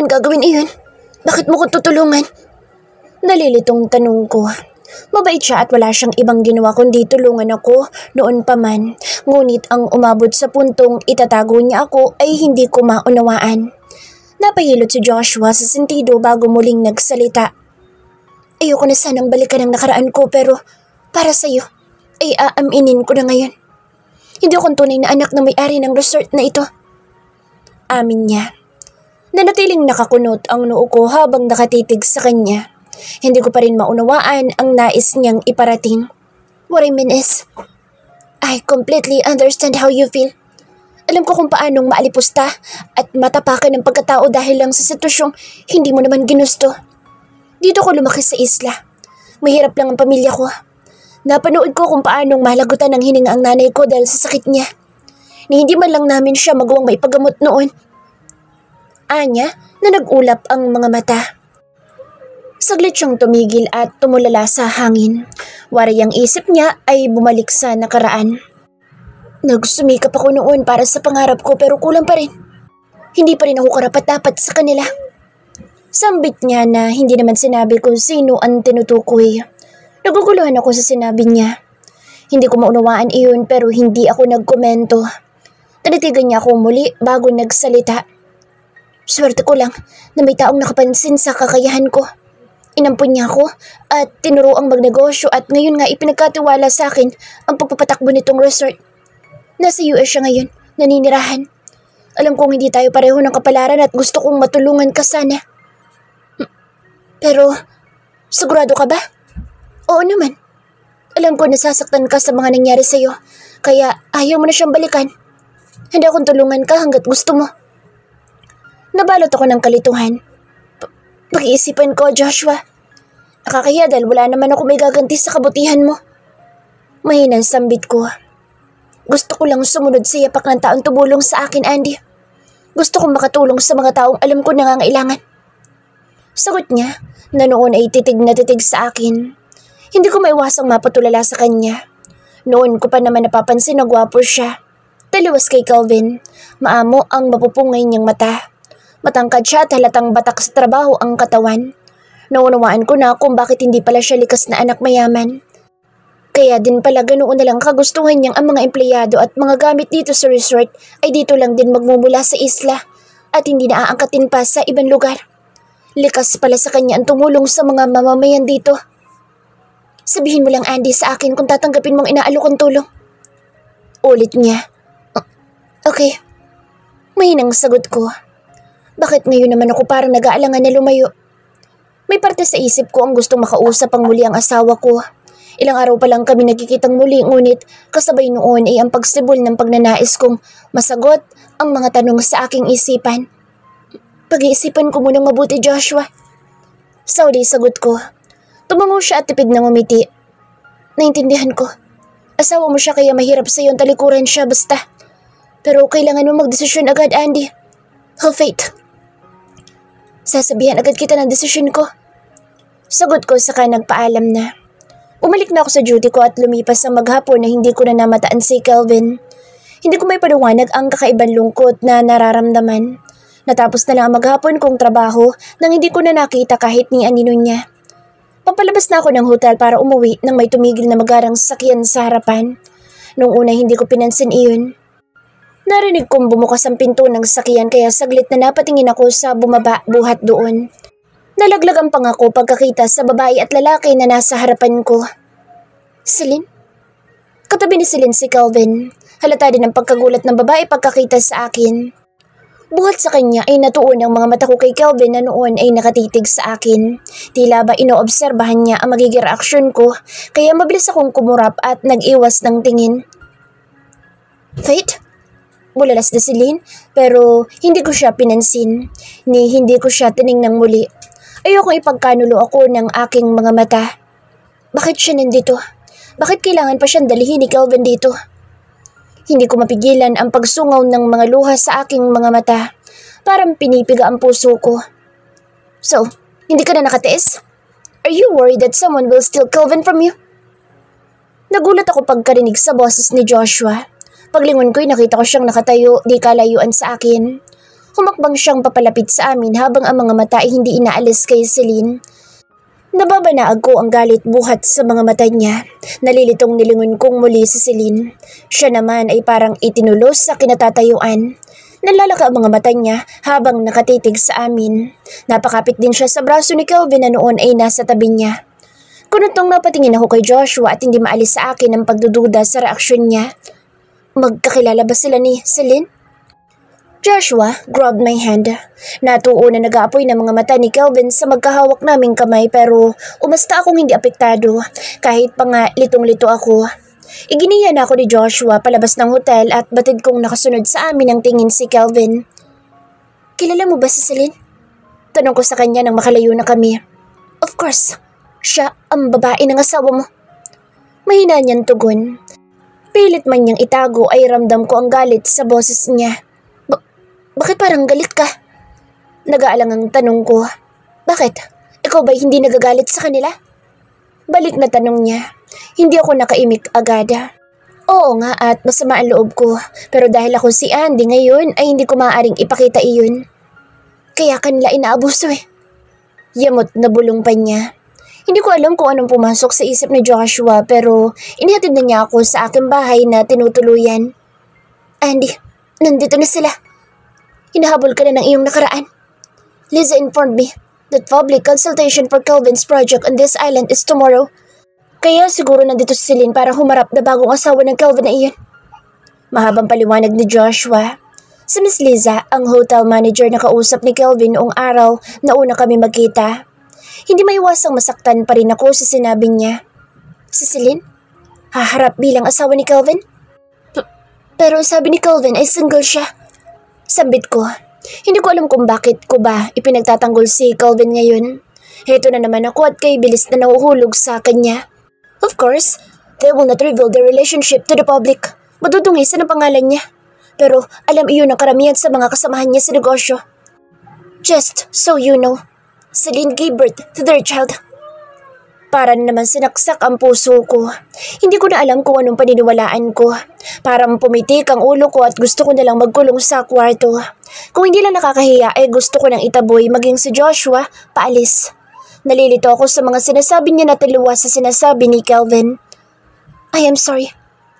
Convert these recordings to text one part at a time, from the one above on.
naman gagawin iyon? Bakit mo ko tutulungan? Nalilitong tanong ko. Mabait siya at wala siyang ibang ginawa kundi tulungan ako noon pa man. Ngunit ang umabot sa puntong itatago niya ako ay hindi ko maunawaan. Napahilot si Joshua sa sentido bago muling nagsalita. Ayoko na sanang balikan ang nakaraan ko pero para sa'yo ay aaminin ko na ngayon. Hindi akong tunay na anak ng may-ari ng resort na ito. Amin niya. Nanatiling nakakunot ang noo ko habang nakatitig sa kanya. Hindi ko pa rin maunawaan ang nais niyang iparating. What I mean is, I completely understand how you feel. Alam ko kung paanong maalipusta at matapakan ng pagkatao dahil lang sa sitwasyong hindi mo naman ginusto. Dito ko lumaki sa isla. Mahirap lang ang pamilya ko. Napanood ko kung paanong malagutan ng hininga ang nanay ko dahil sa sakit niya. Ni hindi man lang namin siya magawang maipagamot noon. Anya na nag-ulap ang mga mata. Saglit siyang tumigil at tumulala sa hangin. Waray ang isip niya ay bumalik sa nakaraan. Nagsumikap ako noon para sa pangarap ko pero kulang pa rin. Hindi pa rin ako karapat-dapat sa kanila. Sambit niya na hindi naman sinabi kung sino ang tinutukoy. Naguguluhan ako sa sinabi niya. Hindi ko maunawaan iyon pero hindi ako nagkomento. Tinitigan niya ako muli bago nagsalita. Swerte ko lang na may taong nakapansin sa kakayahan ko. Inampun niya ako at tinuro ang magnegosyo at ngayon nga ipinagkatiwala sa akin ang pagpapatakbo nitong resort. Nasa US siya ngayon, naninirahan. Alam kong hindi tayo pareho ng kapalaran at gusto kong matulungan ka sana. Pero, sigurado ka ba? Oo naman. Alam ko nasasaktan ka sa mga nangyari sa'yo, kaya ayaw mo na siyang balikan. Hindi akong tulungan ka hanggat gusto mo. Nabalot ako ng kalituhan. Pag-iisipan ko, Joshua. Nakakahiya dahil wala naman ako may gaganti sa kabutihan mo. Mahinang sambit ko. Gusto ko lang sumunod sa yapak ng taong tumulong sa akin, Andy. Gusto kong makatulong sa mga taong alam ko nangangailangan. Sagot niya na noon ay titig na titig sa akin. Hindi ko maiwasang mapatulala sa kanya. Noon ko pa naman napapansin na gwapo siya. Taliwas kay Calvin. Maamo ang mapupungay niyang mata. Matangkad siya at halatang batak sa trabaho ang katawan. Naunawaan ko na kung bakit hindi pala siya likas na anak mayaman. Kaya din pala ganoon na lang kagustuhan niyang ang mga empleyado at mga gamit dito sa resort ay dito lang din magmumula sa isla at hindi na aangkatin pa sa ibang lugar. Likas pala sa kanya ang tumulong sa mga mamamayan dito. Sabihin mo lang, Andy, sa akin kung tatanggapin mong inaalokong tulong. Ulit niya. Okay. Mahinang sagot ko. Bakit ngayon naman ako parang nag-aalangan na lumayo? May parte sa isip ko ang gustong makausap ang muli ang asawa ko. Ilang araw pa lang kami nagkikitang muli ngunit kasabay noon ay ang pagsibol ng pagnanais kong masagot ang mga tanong sa aking isipan. Pag-iisipan ko munang mabuti, Joshua. Saudi, sagot ko. Tumango siya at tipid na ngumiti. Naintindihan ko. Asawa mo siya kaya mahirap sa iyong talikuran siya basta. Pero kailangan mo magdesisyon agad, Andy. Have faith. Sasabihan agad kita ng desisyon ko. Sagot ko saka nagpaalam na. Umalik na ako sa duty ko at lumipas ang maghapon na hindi ko na namataan si Calvin. Hindi ko may paliwanag ang kakaibang lungkot na nararamdaman. Natapos na lang ang maghapon kong trabaho nang hindi ko na nakita kahit ni anino niya. Papalabas na ako ng hotel para umuwi nang may tumigil na magarang sasakyan sa harapan. Noong una hindi ko pinansin iyon. Narinig kong bumukas ang pinto ng sasakyan kaya saglit na napatingin ako sa bumaba buhat doon. Nalaglag ang pangako pagkakita sa babae at lalaki na nasa harapan ko. Celine? Katabi ni Celine si Calvin. Halata din ang pagkagulat ng babae pagkakita sa akin. Buhat sa kanya ay natuon ang mga mata ko kay Calvin na noon ay nakatitig sa akin. Tila ba inoobserbahan niya ang magiging reaksyon ko kaya mabilis akong kumurap at nag-iwas ng tingin. Fate? Bulalas na si Celine pero hindi ko siya pinansin ni hindi ko siya tiningnang muli. Ayokong ipagkanulo ako ng aking mga mata. Bakit siya nandito? Bakit kailangan pa siyang dalhin ni Calvin dito? Hindi ko mapigilan ang pagsungaw ng mga luha sa aking mga mata. Parang pinipiga ang puso ko. So, hindi ka na nakatiis? Are you worried that someone will steal Calvin from you? Nagulat ako pagkarinig sa boses ni Joshua. Paglingon ko'y nakita ko siyang nakatayo di kalayuan sa akin. Humakbang siyang papalapit sa amin habang ang mga mata ay hindi inaalis kay Celine. Nababanaag ko ang galit buhat sa mga mata niya. Nalilitong nilingon kong muli si Celine. Siya naman ay parang itinulos sa kinatatayuan. Nalalaka ang mga mata niya habang nakatitig sa amin. Napakapit din siya sa braso ni Kelvin na noon ay nasa tabi niya. Kunutong napatingin ako kay Joshua at hindi maalis sa akin ang pagdududa sa reaksyon niya. Magkakilala ba sila ni Celine? Joshua grabbed my hand. Natuo na nag-aapoy ng mga mata ni Kelvin sa magkahawak naming kamay pero umasta akong hindi apektado kahit pa nga litong-lito ako. Iginiyan ako ni Joshua palabas ng hotel at batid kong nakasunod sa amin ang tingin si Kelvin. Kilala mo ba si Celine? Tanong ko sa kanya nang makalayo na kami. Of course, siya ang babae ng asawa mo. Mahina niyang tugon. Pilit man niyang itago ay ramdam ko ang galit sa boses niya. Bakit parang galit ka? Nag-aalangang tanong ko. Bakit? Ikaw ba'y hindi nagagalit sa kanila? Balik na tanong niya. Hindi ako nakaimik agad. Oo nga at masama ang loob ko. Pero dahil ako si Andy ngayon ay hindi ko maaaring ipakita iyon. Kaya kanila inaabuso eh. Yamot na bulong pa niya. Hindi ko alam kung anong pumasok sa isip ni Joshua pero inihatid na niya ako sa aking bahay na tinutuluyan. Andy, nandito na sila. Hinahabol ka na ng iyong nakaraan. Liza informed me that public consultation for Kelvin's project on this island is tomorrow. Kaya siguro nandito si Celine para humarap na bagong asawa ng Kelvin na iyon. Mahabang paliwanag ni Joshua. Si Miss Liza, ang hotel manager na kausap ni Kelvin noong araw na una kami magkita. Hindi maiwasang masaktan pa rin ako sa sinabi niya. Si Celine? Haharap bilang asawa ni Kelvin? Pero sabi ni Kelvin ay single siya. Sambit ko. Hindi ko alam kung bakit ko ba ipinagtatanggol si Kelvin ngayon. Heto na naman ako at kay bilis na nahuhulog sa kanya. Of course, they will not reveal their relationship to the public. Madudungisan ang pangalan niya. Pero alam iyon ang karamihan sa mga kasamahan niya sa negosyo. Just so you know, Celine gave birth to their child. Para naman sinaksak ang puso ko. Hindi ko na alam kung anong paniniwalaan ko. Parang pumitik ang ulo ko at gusto ko nalang magkulong sa kwarto. Kung hindi lang nakakahiya ay gusto ko nang itaboy maging si Joshua paalis. Nalilito ako sa mga sinasabi niya na taliwas sa sinasabi ni Kelvin. I am sorry.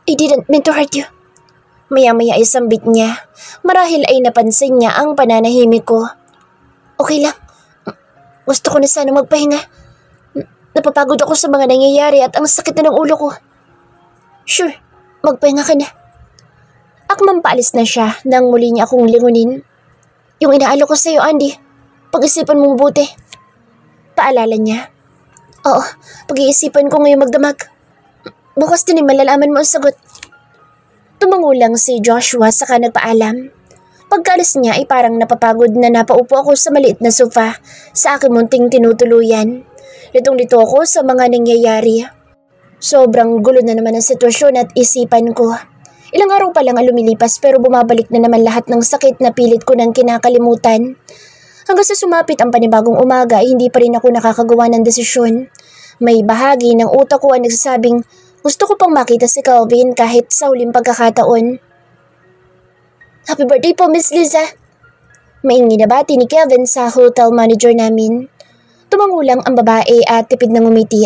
I didn't mean to hurt you. Maya-maya ay sambit niya. Marahil ay napansin niya ang pananahimik ko. Okay lang. Gusto ko na sana magpahinga. Napapagod ako sa mga nangyayari at ang sakit na ng ulo ko. Sure, magpahinga ka na. Akmang paalis na siya nang muli niya akong lingunin. Yung inaalok ko sa'yo, Andy. Pag-isipan mong buti. Paalala niya. Oo, pag-iisipan ko ngayon magdamag. Bukas din ay malalaman mo ang sagot. Tumango lang si Joshua saka nagpaalam. Pagkaalis niya ay parang napapagod na napaupo ako sa maliit na sofa sa aking munting tinutuluyan. Litong-lito ako sa mga nangyayari. Sobrang gulo na naman ang sitwasyon at isipan ko. Ilang araw pa lang ang lumilipas pero bumabalik na naman lahat ng sakit na pilit ko nang kinakalimutan. Hanggang sa sumapit ang panibagong umaga ay hindi pa rin ako nakakagawa ng desisyon. May bahagi ng utak ko ang nagsasabing gusto ko pang makita si Kelvin kahit sa huling pagkakataon. Happy birthday po, Miss Liza! Maingi na bati ni Kelvin sa hotel manager namin. Tumango lang ang babae at tipid ng ngumiti.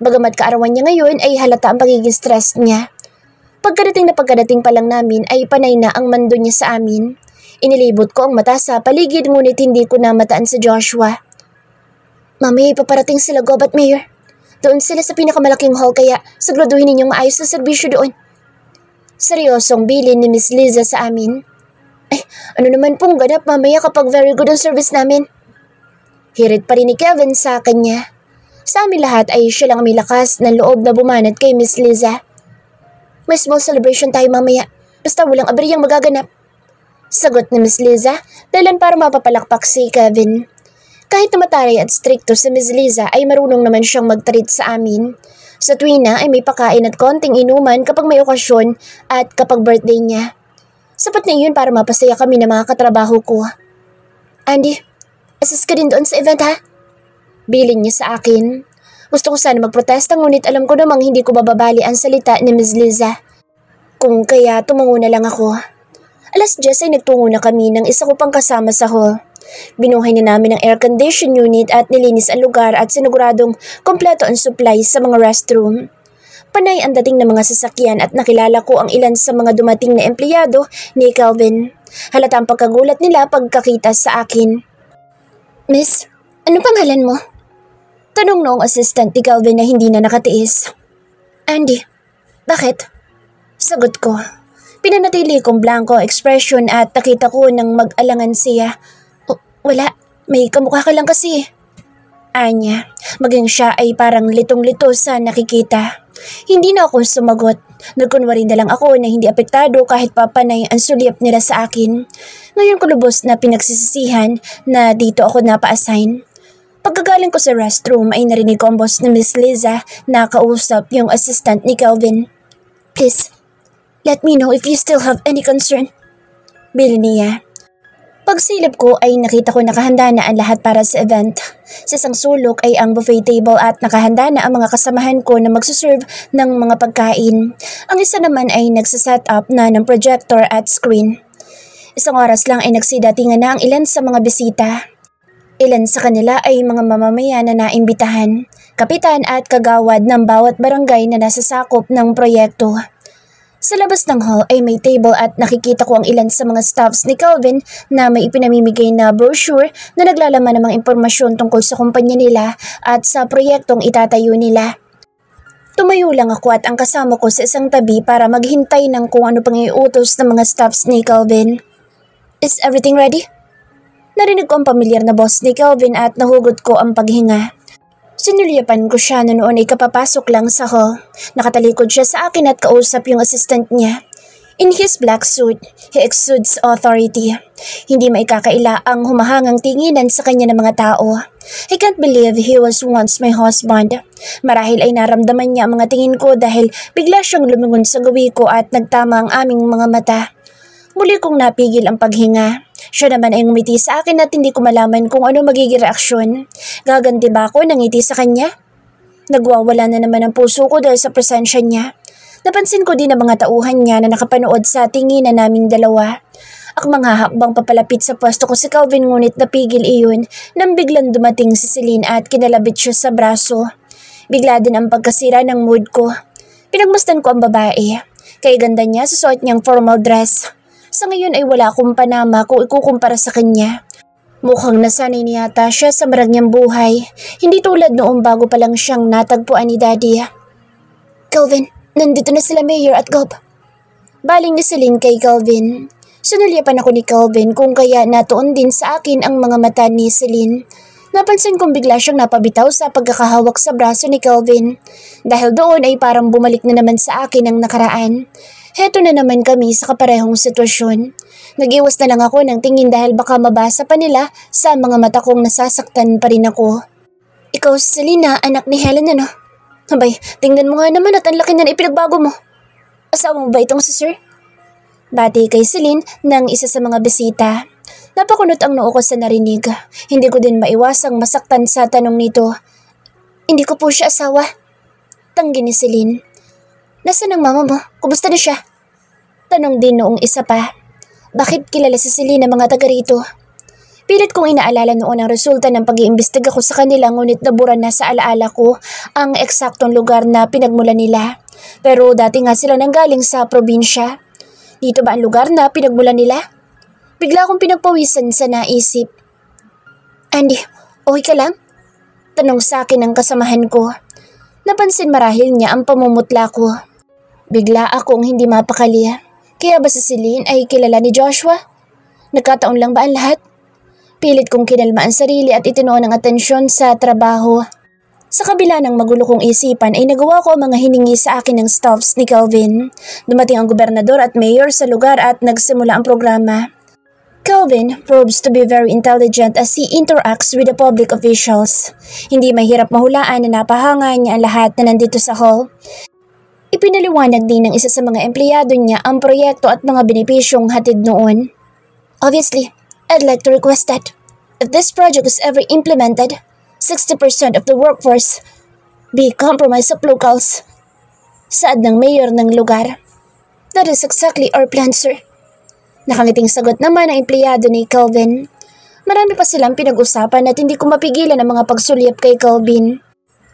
Bagamat kaarawan niya ngayon ay halata ang pagiging stress niya. Pagkadating pa lang namin ay panay na ang mando niya sa amin. Inilibot ko ang mata sa paligid ngunit hindi ko na mataan sa Joshua. Mami, paparating sila Gob at Mayor. Doon sila sa pinakamalaking hall kaya siguraduhin ninyong maayos na serbisyo doon. Seryosong bilin ni Miss Liza sa amin. Ay, ano naman pong ganap mamaya kapag very good ang service namin? Hirit pa rin ni Kelvin sa kanya. Sa amin lahat ay siya lang may lakas ng loob na bumanat kay Miss Liza. May small celebration tayo mamaya, basta walang aberiyang magaganap. Sagot ni Miss Liza, dahilan para mapapalakpak si Kevin. Kahit na mataray at stricto si Miss Liza ay marunong naman siyang mag-treat sa amin. Sa tuwina ay may pakain at konting inuman kapag may okasyon at kapag birthday niya. Sapat na iyon para mapasaya kami ng mga katrabaho ko. Andy, assist ka din doon sa event ha? Bilin niya sa akin. Gusto ko sana magprotesta ngunit alam ko namang hindi ko bababali ang salita ni Ms. Liza. Kung kaya tumango na lang ako. 10:00 ay nagtungo na kami ng isa ko pang kasama sa hall. Binuhay na namin ang air condition unit at nilinis ang lugar at siniguradong kompleto ang supplies sa mga restroom. Panay ang dating ng mga sasakyan at nakilala ko ang ilan sa mga dumating na empleyado ni Calvin. Halata ang pagkagulat nila pagkakita sa akin. Miss, ano pangalan mo? Tanong noong assistant ni Calvin na hindi na nakatiis. Andy. Bakit? Sagot ko. Pinanatili kong blanco expression at nakita ko nang mag-alangan siya. Wala, may kamukha ka lang kasi. Anya, maging siya ay parang litong-lito sa nakikita. Hindi na ako sumagot. Nagkunwari na lang ako na hindi apektado kahit papanay ang sulyap nila sa akin. Ngayon ko lubos na pinagsisisihan na dito ako napa-assign. Pagkagaling ko sa restroom ay narinig ko ang boss ni Miss Liza na kausap yung assistant ni Calvin. Please, let me know if you still have any concern. Bili niya. Pagsilip ko ay nakita ko nakahanda na ang lahat para sa event. Sa isang sulok ay ang buffet table at nakahanda na ang mga kasamahan ko na magsuserve ng mga pagkain. Ang isa naman ay nagsaset up na ng projector at screen. Isang oras lang ay nagsidatingan na ang ilan sa mga bisita. Ilan sa kanila ay mga mamamayan na naimbitahan, kapitan at kagawad ng bawat barangay na nasasakop ng proyekto. Sa labas ng hall ay may table at nakikita ko ang ilan sa mga staffs ni Calvin na may ipinamimigay na brochure na naglalaman ng mga impormasyon tungkol sa kumpanya nila at sa proyektong itatayo nila. Tumayo lang ako at ang kasama ko sa isang tabi para maghintay ng kung ano pang iutos ng mga staffs ni Calvin. Is everything ready? Narinig ko ang pamilyar na boss ni Calvin at nahugot ko ang paghinga. Sinulyapan ko siya na noon ay kapapasok lang sa hall. Nakatalikod siya sa akin at kausap yung assistant niya. In his black suit, he exudes authority. Hindi maikakaila ang humahangang tinginan sa kanya ng mga tao. I can't believe he was once my husband. Marahil ay naramdaman niya ang mga tingin ko dahil bigla siyang lumingon sa gawi ko at nagtama ang aming mga mata. Muli kong napigil ang paghinga. Siya naman ay ngumiti sa akin at hindi ko malaman kung ano magiging reaksyon. Gaganti ba ako ng ngiti sa kanya? Nagwawala na naman ang puso ko dahil sa presensya niya. Napansin ko din ang mga tauhan niya na nakapanood sa tinginan naming dalawa. Ang mga hakbang papalapit sa pwesto ko si Calvin ngunit napigil iyon nang biglang dumating si Celine at kinalabit siya sa braso. Bigla din ang pagkasira ng mood ko. Pinagmasdan ko ang babae. Kay ganda niya sa suot niyang formal dress. Sa ngayon ay wala akong panama kung ikukumpara sa kanya. Mukhang nasanay niyata siya sa maranyang buhay, hindi tulad noong bago pa lang siyang natagpuan ni Daddy. Calvin, nandito na sila Mayor at Gob. Baling ni Celine kay Calvin. Sinulyapan ako ni Calvin kung kaya natuon din sa akin ang mga mata ni Celine. Napansin kong bigla siyang napabitaw sa pagkakahawak sa braso ni Calvin. Dahil doon ay parang bumalik na naman sa akin ang nakaraan. Heto na naman kami sa kaparehong sitwasyon. Nag-iwas na lang ako ng tingin dahil baka mabasa pa nila sa mga mata kong nasasaktan pa rin ako. Ikaw si Selena, anak ni Helen ano? Abay, tingnan mo nga naman at ang laki na ipinagbago mo. Asawa mo ba itong si Sir? Bati kay Celine ng isa sa mga bisita. Napakunot ang noo ko sa narinig. Hindi ko din maiwasang masaktan sa tanong nito. Hindi ko po siya asawa. Tanggi ni Celine. Nasaan ang mama mo? Kumusta na siya? Tanong din noong isa pa. Bakit kilala si Celine ng mga taga rito? Pilit kong inaalala noon ang resulta ng pag-iimbestiga ko sa kanila ngunit nabura na sa alaala ko ang eksaktong lugar na pinagmula nila. Pero dati nga sila nanggaling sa probinsya. Dito ba ang lugar na pinagmula nila? Bigla akong pinagpawisan sa naisip. Andy, okay ka lang? Tanong sa akin ng kasamahan ko. Napansin marahil niya ang pamumutla ko. Bigla akong hindi mapakali. Kaya ba si Celine ay kilala ni Joshua? Nagkataon lang ba ang lahat? Pilit kong kinalma ang sarili at itinuon ang atensyon sa trabaho. Sa kabila ng magulo kong isipan ay nagawa ko ang mga hiningi sa akin ng staffs ni Calvin. Dumating ang gobernador at mayor sa lugar at nagsimula ang programa. Calvin proves to be very intelligent as he interacts with the public officials. Hindi mahirap mahulaan na napahanga niya ang lahat na nandito sa hall. Ipinaliwanag din ng isa sa mga empleyado niya ang proyekto at mga benepisyong hatid noon. Obviously, I'd like to request that if this project is ever implemented, 60% of the workforce be comprised of locals. Saad ng mayor ng lugar. That is exactly our plan, sir. Nakangiting sagot naman ang empleyado ni Kelvin. Marami pa silang pinag-usapan at hindi ko mapigilan ang mga pagsulyap kay Kelvin.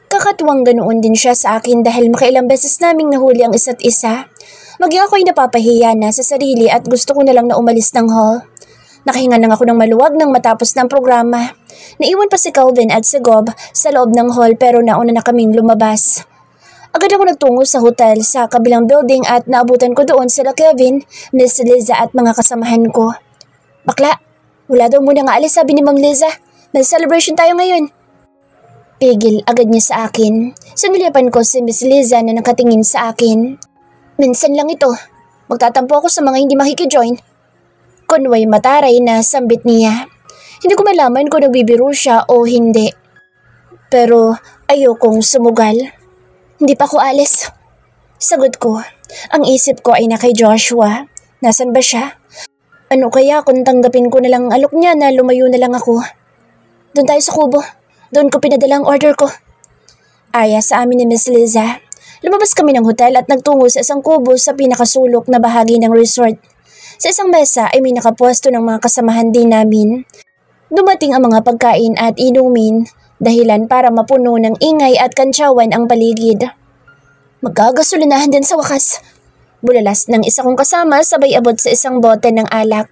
Kakatuwang ganoon din siya sa akin dahil makailang beses naming nahuli ang isa't isa. Maging ako'y napapahiya na sa sarili at gusto ko na lang na umalis ng hall. Nakahinga lang ako ng maluwag nang matapos ng programa. Naiwan pa si Kelvin at si Gob sa loob ng hall pero nauna na kaming lumabas. Agad ako nagtungo sa hotel sa kabilang building at naabutan ko doon sila Kevin, Miss Liza at mga kasamahan ko. Bakla, wala daw muna nga alis sabi ni Ma'am Liza. May celebration tayo ngayon. Pigil agad niya sa akin. Sinulipan ko si Miss Liza na nakatingin sa akin. Minsan lang ito. Magtatampo ako sa mga hindi makikijoin. Kunway mataray na sambit niya. Hindi ko malaman kung nagbibiro siya o hindi. Pero ayokong sumugal. Hindi pa ako alis. Sagot ko. Ang isip ko ay na kay Joshua. Nasaan ba siya? Ano kaya kung tanggapin ko na lang ang alok niya na lumayo na lang ako? Doon tayo sa kubo. Doon ko pinadala ang order ko. Aya sa amin ni Miss Liza. Lumabas kami ng hotel at nagtungo sa isang kubo sa pinakasulok na bahagi ng resort. Sa isang mesa ay may nakapwesto ng mga kasamahan din namin. Dumating ang mga pagkain at inumin, dahilan para mapuno ng ingay at kantsawan ang paligid. Magkagasolinahan din sa wakas. Bulalas ng isa kong kasama sabay abot sa isang bote ng alak.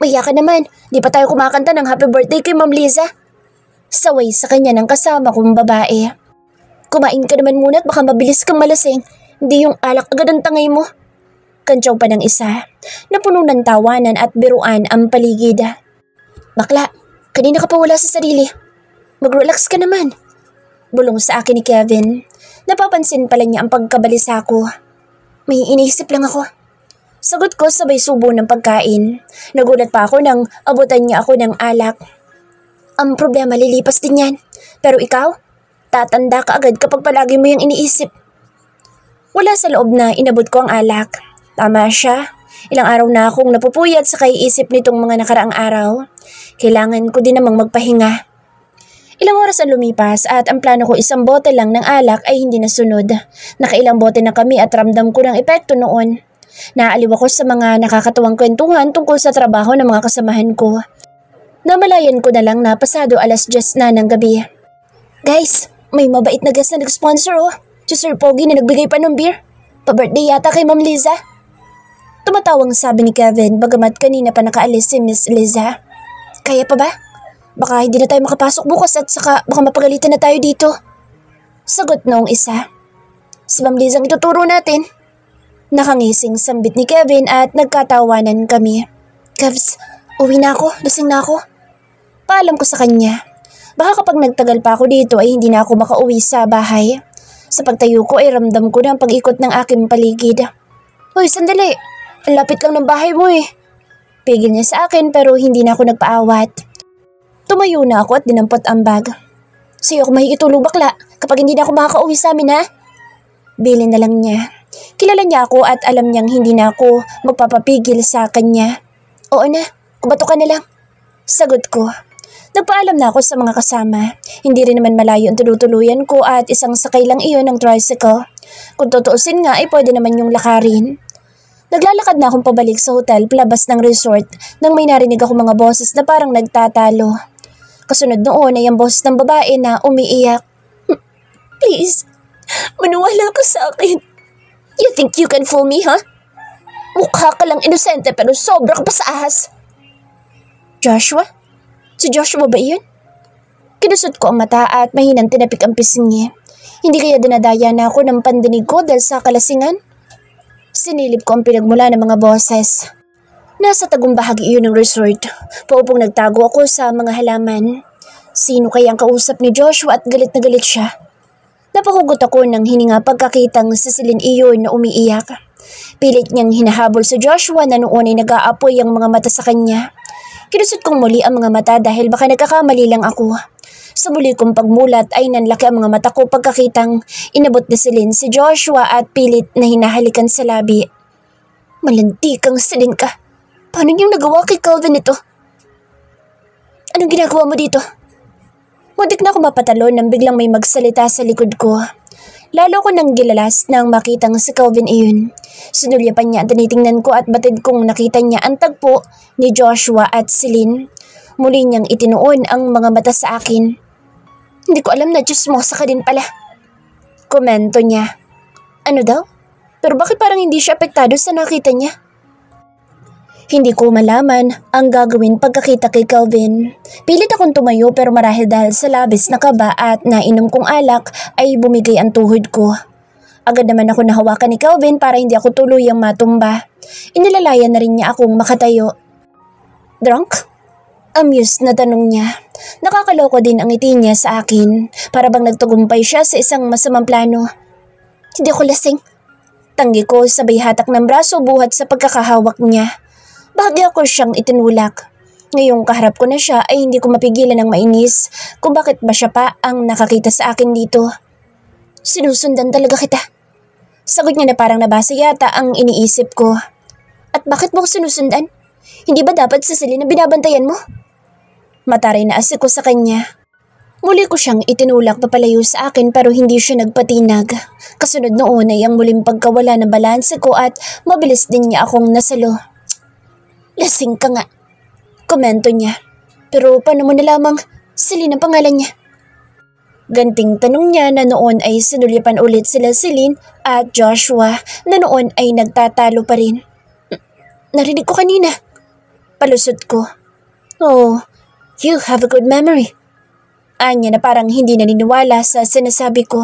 Maya ka naman, di pa tayo kumakanta ng happy birthday kay Ma'am Liza. Saway sa kanya ng kasama kong babae. Kumain ka naman muna at baka mabilis kang malasing. Hindi yung alak agad ang tangay mo. Kantsaw pa ng isa. Napuno ng tawanan at biruan ang paligid. Bakla, kanina ka pa wala sa sarili. Mag-relax ka naman. Bulong sa akin ni Kevin. Napapansin pala niya ang pagkabalisa ko. May iniisip lang ako. Sagot ko sabay subo ng pagkain. Nagulat pa ako nang abutan niya ako ng alak. Ang problema lilipas din yan. Pero ikaw, tatanda ka agad kapag palagi mo yung iniisip. Wala sa loob na inabot ko ang alak. Tama siya. Ilang araw na akong napupuyat sa kaiisip nitong mga nakaraang araw. Kailangan ko din namang magpahinga. Ilang oras ang lumipas at ang plano ko isang bote lang ng alak ay hindi nasunod. Nakailang bote na kami at ramdam ko ng epekto noon. Naaliw ako sa mga nakakatuwang kwentuhan tungkol sa trabaho ng mga kasamahan ko. Namalayan ko na lang na pasado 10:00 na ng gabi. Guys, may mabait na guest na nag-sponsor oh. Si Sir Pogi na nagbigay pa ng beer. Pa-birthday yata kay Ma'am Liza. Tumatawang sabi ni Kevin bagamat kanina pa nakaalis si Miss Liza. Kaya pa ba? Baka hindi na tayo makapasok bukas at saka baka mapagalitan na tayo dito. Sagot noong isa. Si Ma'am Liza ang ituturo natin. Nakangising sambit ni Kevin at nagkatawanan kami. Kevs, uwi na ako, lasing na ako. Paalam ko sa kanya. Baka kapag nagtagal pa ako dito ay hindi na ako makauwi sa bahay. Sa pagtayo ko ay ramdam ko na ang pag-ikot ng aking paligid. Hoy, sandali. Ang lapit lang ng bahay mo eh. Pigil niya sa akin pero hindi na ako nagpaawat. Tumayo na ako at dinampot ang bag. Sa'yo ako mahikitulog bakla kapag hindi na ako makakauwi sa amin ha. Bilin na lang niya. Kilala niya ako at alam niyang hindi na ako magpapapigil sa kanya. Oo na, kumato ka na lang. Sagot ko. Nagpaalam na ako sa mga kasama. Hindi rin naman malayo ang tinutuluyan ko at isang sakay lang iyon ng tricycle. Kung tutuusin nga ay pwede naman yung lakarin. Naglalakad na akong pabalik sa hotel palabas ng resort nang may narinig ako mga boses na parang nagtatalo. Kasunod noon ay ang boses ng babae na umiiyak. Please, maniwala ka sa akin. You think you can fool me, huh? Mukha ka lang inosente pero sobra ka pa sa ahas. Joshua? Si Joshua ba iyon? Kinusot ko ang mata at mahinang tinapik ang pisngi niya. Hindi kaya dinadaya na ako ng pandinig ko dahil sa kalasingan? Sinilip ko ang pinagmula ng mga boses. Nasa tagong bahagi iyon ng resort. Paupong nagtago ako sa mga halaman. Sino kaya ang kausap ni Joshua at galit na galit siya? Napahugot ako ng hininga pagkakitang sisilin iyon na umiiyak. Pilit niyang hinahabol sa Joshua na noon ay nag-aapoy ang mga mata sa kanya. Kinusot kong muli ang mga mata dahil baka nagkakamali lang ako. Sa muli kong pagmulat ay nanlaki ang mga mata ko pagkakitang inabot ni Celine si Joshua at pilit na hinahalikan sa labi. Malanti kang Celine ka. Paano niyang nagawa kay Calvin ito? Anong ginagawa mo dito? Muntik na ako mapatalon nang biglang may magsalita sa likod ko. Lalo ko nang gilalas nang makitang si Calvin iyon. Sinulyapan niya ang tinitingnan ko at batid kong nakita niya ang tagpo ni Joshua at Celine. Muli niyang itinuon ang mga mata sa akin. Hindi ko alam na chismosa ka din pala. Komento niya. Ano daw? Pero bakit parang hindi siya apektado sa nakita niya? Hindi ko malaman ang gagawin pagkakita kay Calvin. Pilit akong tumayo pero marahil dahil sa labis na kaba at nainom kong alak ay bumigay ang tuhod ko. Agad naman ako nahawakan ni Calvin para hindi ako tuluyang matumba. Inilalayan na rin niya akong makatayo. Drunk? Amused na tanong niya. Nakakaloko din ang ngiti niya sa akin. Para bang nagtagumpay siya sa isang masamang plano. Hindi ako lasing. Tanggi ko sabay hatak ng braso buhat sa pagkakahawak niya. Bahagya ko siyang itinulak. Ngayong kaharap ko na siya ay hindi ko mapigilan ng mainis kung bakit ba siya pa ang nakakita sa akin dito. Sinusundan talaga kita. Sagot niya na parang nabasa yata ang iniisip ko. At bakit mo ko sinusundan? Hindi ba dapat si Celine na binabantayan mo? Mataray na asik ko sa kanya. Muli ko siyang itinulak papalayo sa akin pero hindi siya nagpatinag. Kasunod noon ay ang muling pagkawala ng balanse ko at mabilis din niya akong nasalo. Lasing ka nga. Komento niya. Pero paano mo nalamang Celine ang pangalan niya? Ganting tanong niya na noon ay sinulyapan ulit sila Celine at Joshua na noon ay nagtatalo pa rin. Narinig ko kanina. Palusot ko. Oh, you have a good memory. Anya na parang hindi naniniwala sa sinasabi ko.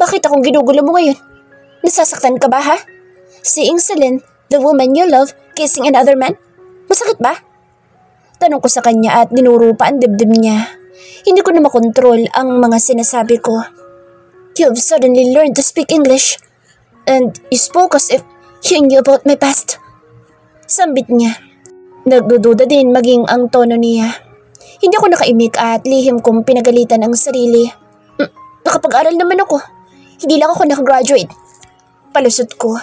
Bakit akong ginugulo mo ngayon? Nasasaktan ka ba ha? Seeing Celine, the woman you love, kissing another man? Masakit ba? Tanong ko sa kanya at dinuro pa ang dibdib niya. Hindi ko na makontrol ang mga sinasabi ko. You've suddenly learned to speak English. And you spoke as if you knew about my past. Sambit niya. Nagdududa din maging ang tono niya. Hindi ako nakaimik at lihim kong pinagalitan ang sarili. Nakapag-aral naman ako. Hindi lang ako nakagraduate. Palusot ko.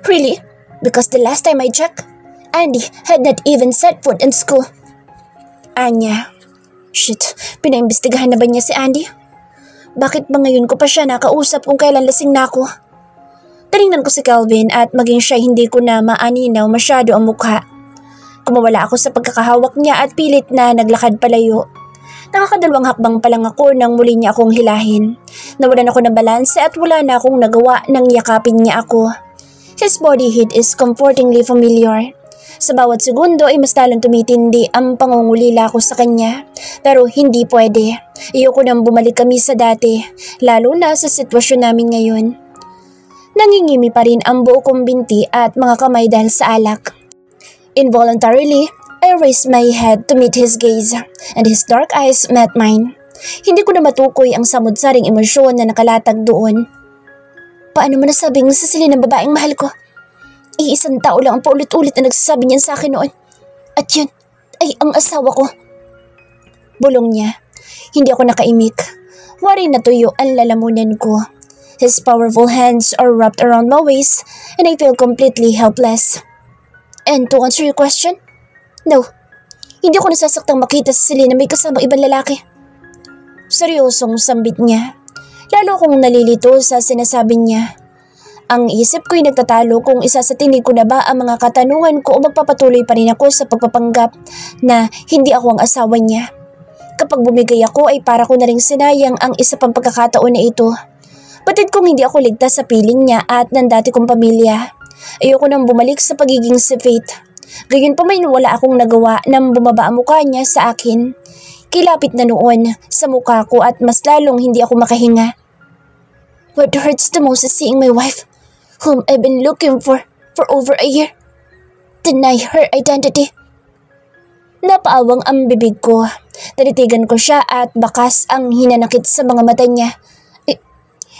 Really? Because the last time I checked, Andy had not even set foot in school. Anya. Shit, pinaimbestigahan na ba niya si Andy? Bakit ba ngayon ko pa siya nakausap kung kailan lasing na ako? Tinignan ko si Calvin at maging siya hindi ko na maaninaw masyado ang mukha. Kumawala ako sa pagkakahawak niya at pilit na naglakad palayo. Nakakadalawang hakbang pa lang ako nang muli niya akong hilahin. Nawalan ako ng balanse at wala na akong nagawa nang yakapin niya ako. His body heat is comfortingly familiar. Sa bawat segundo ay mas lalong tumitindi ang pangungulila ko sa kanya. Pero hindi pwede. Ayoko nang bumalik kami sa dati, lalo na sa sitwasyon namin ngayon. Nangingimi pa rin ang buo kong binti at mga kamay dahil sa alak. Involuntarily, I raised my head to meet his gaze and his dark eyes met mine. Hindi ko na matukoy ang samud-saring emosyon na nakalatag doon. Paano mo nasabing sa Celine ng babaeng mahal ko? Iisang tao lang ang paulit-ulit na nagsasabi niyan sa akin noon. At yun ay ang asawa ko. Bulong niya. Hindi ako nakaimik. Wari na tuyo ang lalamunan ko. His powerful hands are wrapped around my waist and I feel completely helpless. And to answer your question, no. Hindi ako nasasaktang makita si Celine na may kasamang ibang lalaki. Seryosong sambit niya. Lalo akong nalilito sa sinasabi niya. Ang isip ko'y nagtatalo kung isa sa tinig ko na ba ang mga katanungan ko o magpapatuloy pa rin ako sa pagpapanggap na hindi ako ang asawa niya. Kapag bumigay ako ay para ko na rin sinayang ang isa pang pagkakataon na ito. Batid kong hindi ako ligtas sa piling niya at ng dati kong pamilya. Ayoko nang bumalik sa pagiging si Faith. Gayon pa may wala akong nagawa nang bumaba ang mukha niya sa akin. Kilapit na noon sa mukha ko at mas lalong hindi ako makahinga. What hurts the most is seeing my wife, whom I've been looking for over a year, deny her identity. Napaawang ang bibig ko. Tinitigan ko siya at bakas ang hinanakit sa mga mata niya.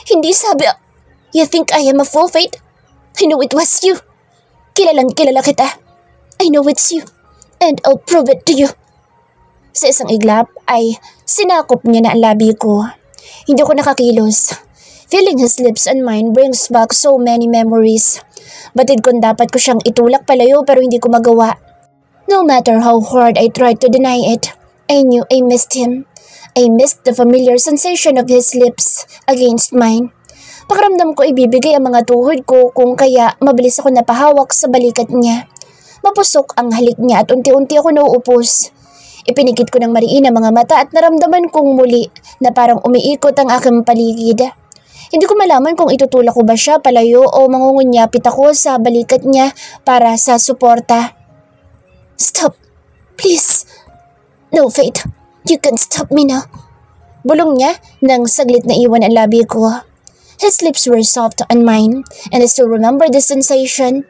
Hindi sabi, you think I am a full Faith? I know it was you. Kilalang kilala kita. I know it's you. And I'll prove it to you. Sa isang iglap ay sinakop niya na ang labi ko. Hindi ako nakakilos. Feeling his lips and mine brings back so many memories. Batid kong dapat ko siyang itulak palayo pero hindi ko magawa. No matter how hard I tried to deny it, I knew I missed him. I missed the familiar sensation of his lips against mine. Pakiramdam ko ibibigay ang mga tuhod ko kung kaya mabilis ako napahawak sa balikat niya. Mapusok ang halik niya at unti-unti ako nauupos. Ipinikit ko ng mariin ang mga mata at naramdaman kong muli na parang umiikot ang aking paligid. Hindi ko malaman kung itutulak ko ba siya palayo o mangungunyapit ako sa balikat niya para sa suporta. Stop! Please! No, Faith. You can stop me now. Bulong niya nang saglit na iwan ang labi ko. His lips were soft on mine and I still remember the sensation.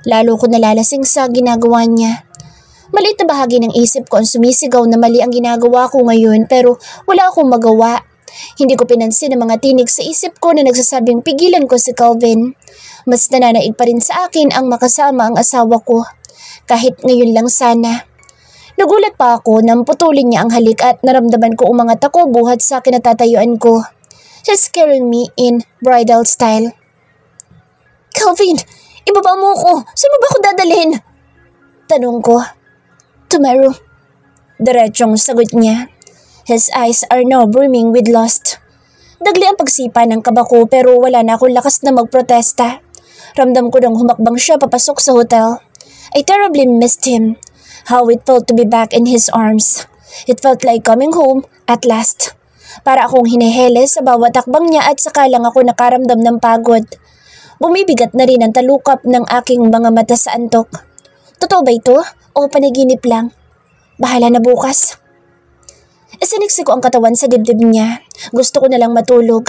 Lalo ko nalalasing sa ginagawa niya. Maliit na bahagi ng isip ko ang sumisigaw na mali ang ginagawa ko ngayon pero wala akong magawa. Hindi ko pinansin ang mga tinig sa isip ko na nagsasabing pigilan ko si Calvin. Mas nananaig pa rin sa akin ang makasama ang asawa ko. Kahit ngayon lang sana. Nagulat pa ako nang putulin niya ang halik at naramdaman ko umangat ako buhat sa kinatatayuan ko. She's carrying me in bridal style. Calvin, ibaba mo ako. Saan mo ba ako dadalhin? Tanong ko. To my room. Diretsong sagot niya. His eyes are now brimming with lust. Dagli ang pagsipa ng kaba ko pero wala na akong lakas na magprotesta. Ramdam ko nang humakbang siya papasok sa hotel. I terribly missed him. How it felt to be back in his arms. It felt like coming home at last. Para akong hinihele sa bawat takbang niya at saka lang ako nakaramdam ng pagod. Bumibigat na rin ang talukap ng aking mga mata sa antok. Totoo ba ito o panaginip lang? Bahala na bukas. Isiniksi ko ang katawan sa dibdib niya. Gusto ko na lang matulog.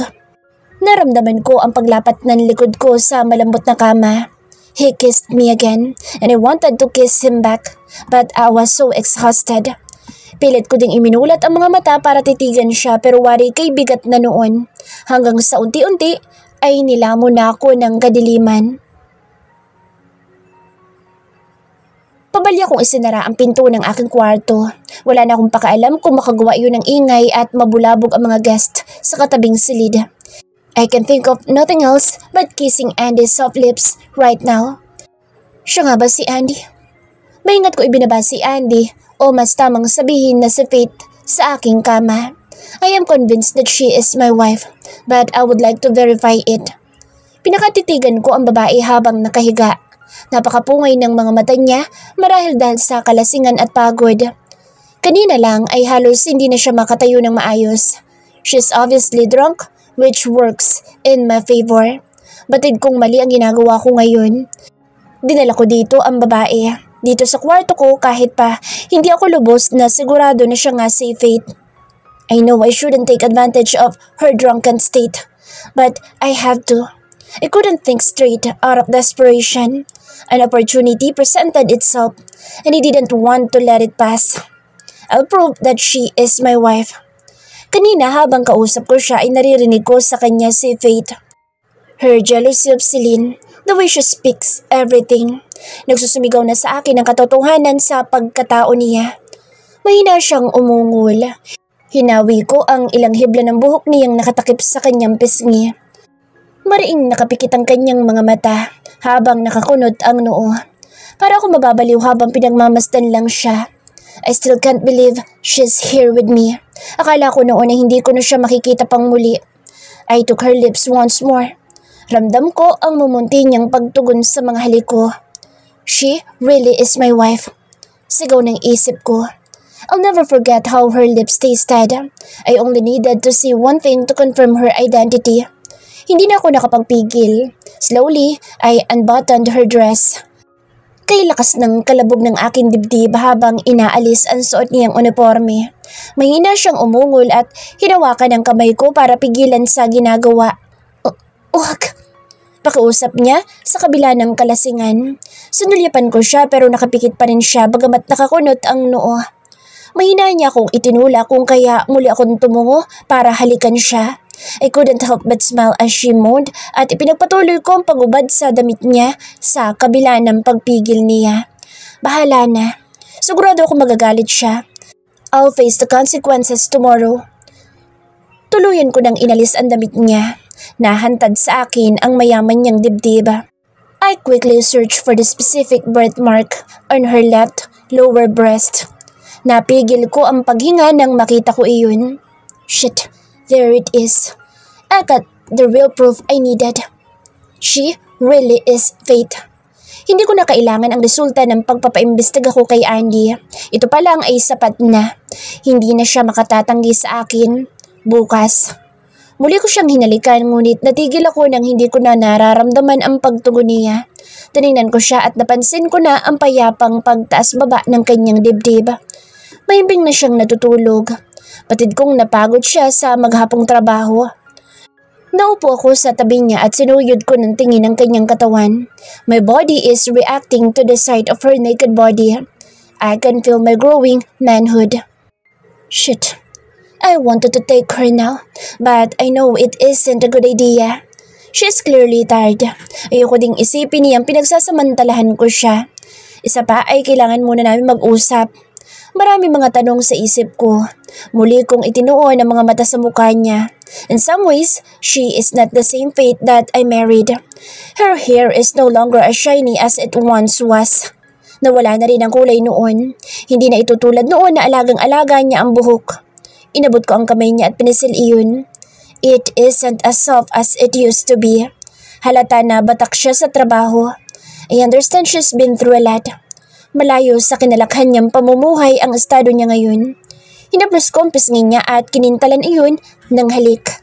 Naramdaman ko ang paglapat ng likod ko sa malambot na kama. He kissed me again and I wanted to kiss him back but I was so exhausted. Pilit ko ding iminulat ang mga mata para titigan siya pero wari kay bigat na noon. Hanggang sa unti-unti ay nilamon na ako ng kadiliman. Pabalya kong isinara ang pinto ng aking kwarto. Wala na akong pakaalam kung makagawa yun ng ingay at mabulabog ang mga guest sa katabing silid. I can think of nothing else but kissing Andy's soft lips right now. Siya nga ba si Andy? Maingat ko ibinaba si Andy o mas tamang sabihin na si Faith sa aking kama. I am convinced that she is my wife but I would like to verify it. Pinakatitigan ko ang babae habang nakahiga. Napakapungay ng mga mata niya marahil dahil sa kalasingan at pagod. Kanina lang ay halos hindi na siya makatayo ng maayos. She's obviously drunk, which works in my favor. Batid kong mali ang ginagawa ko ngayon. Dinala ko dito ang babae. Dito sa kwarto ko kahit pa hindi ako lubos na sigurado na siya nga si Faith. I know I shouldn't take advantage of her drunken state, but I have to. I couldn't think straight out of desperation. An opportunity presented itself and I didn't want to let it pass. I'll prove that she is my wife. Kanina habang kausap ko siya ay naririnig ko sa kanya si Faith. Her jealousy of Celine, the way she speaks everything. Nagsusumigaw na sa akin ang katotohanan sa pagkatao niya. Mahina siyang umungol. Hinawi ko ang ilang hibla ng buhok niyang nakatakip sa kanyang pisngi. Mariing nakapikit ang kanyang mga mata habang nakakunot ang noo. Para akong mababaliw habang pinagmamasdan lang siya. I still can't believe she's here with me. Akala ko noon na hindi ko na siya makikita pang muli. I took her lips once more. Ramdam ko ang mumunti niyang pagtugon sa mga halik ko. She really is my wife. Sigaw ng isip ko. I'll never forget how her lips tasted. I only needed to see one thing to confirm her identity. Hindi na ako nakapagpigil. Slowly, I unbuttoned her dress. Kay lakas ng kalabog ng aking dibdib habang inaalis ang suot niyang uniforme. Mahina siyang umungol at hinawakan ang kamay ko para pigilan sa ginagawa. Wag! Pakiusap niya sa kabila ng kalasingan. Sinulyapan ko siya pero nakapikit pa rin siya bagamat nakakunot ang noo. Mahina niya akong itinula kung kaya muli akong tumungo para halikan siya. I couldn't help but smile as she moaned at ipinagpatuloy ko ang pagubad sa damit niya sa kabila ng pagpigil niya. Bahala na. Sigurado ako magagalit siya. I'll face the consequences tomorrow. Tuluyan ko nang inalis ang damit niya. Nahantad sa akin ang mayaman niyang dibdib. I quickly searched for the specific birthmark on her left lower breast. Napigil ko ang paghinga nang makita ko iyon. Shit, there it is. I got the real proof I needed. She really is Faith. Hindi ko na kailangan ang resulta ng pagpapaimbestiga ko kay Andy. Ito pa lang ay sapat na. Hindi na siya makatatanggi sa akin. Bukas. Muli ko siyang hinalikan ngunit natigil ako nang hindi ko na nararamdaman ang pagtugon niya. Tinignan ko siya at napansin ko na ang payapang pagtaas-baba ng kanyang dibdib. Mahimbing na siyang natutulog. Batid kong napagod siya sa maghapong trabaho. Naupo ako sa tabi niya at sinuyod ko ng tingin ang kanyang katawan. My body is reacting to the sight of her naked body. I can feel my growing manhood. Shit. I wanted to take her now, but I know it isn't a good idea. She's clearly tired. Ayoko ding isipin niyang pinagsasamantalahan ko siya. Isa pa ay kailangan muna namin mag-usap. Marami mga tanong sa isip ko. Muli kong itinuon ang mga mata sa mukha niya. In some ways, she is not the same Faith that I married. Her hair is no longer as shiny as it once was. Nawala na rin ang kulay noon. Hindi na ito tulad noon na alagang-alaga niya ang buhok. Inabot ko ang kamay niya at pinisil iyon. It isn't as soft as it used to be. Halata na batak siya sa trabaho. I understand she's been through a lot. Malayo sa kinalakhan niyang pamumuhay ang estado niya ngayon. Hinaplos ko ang pisngi niya at kinintalan iyon ng halik.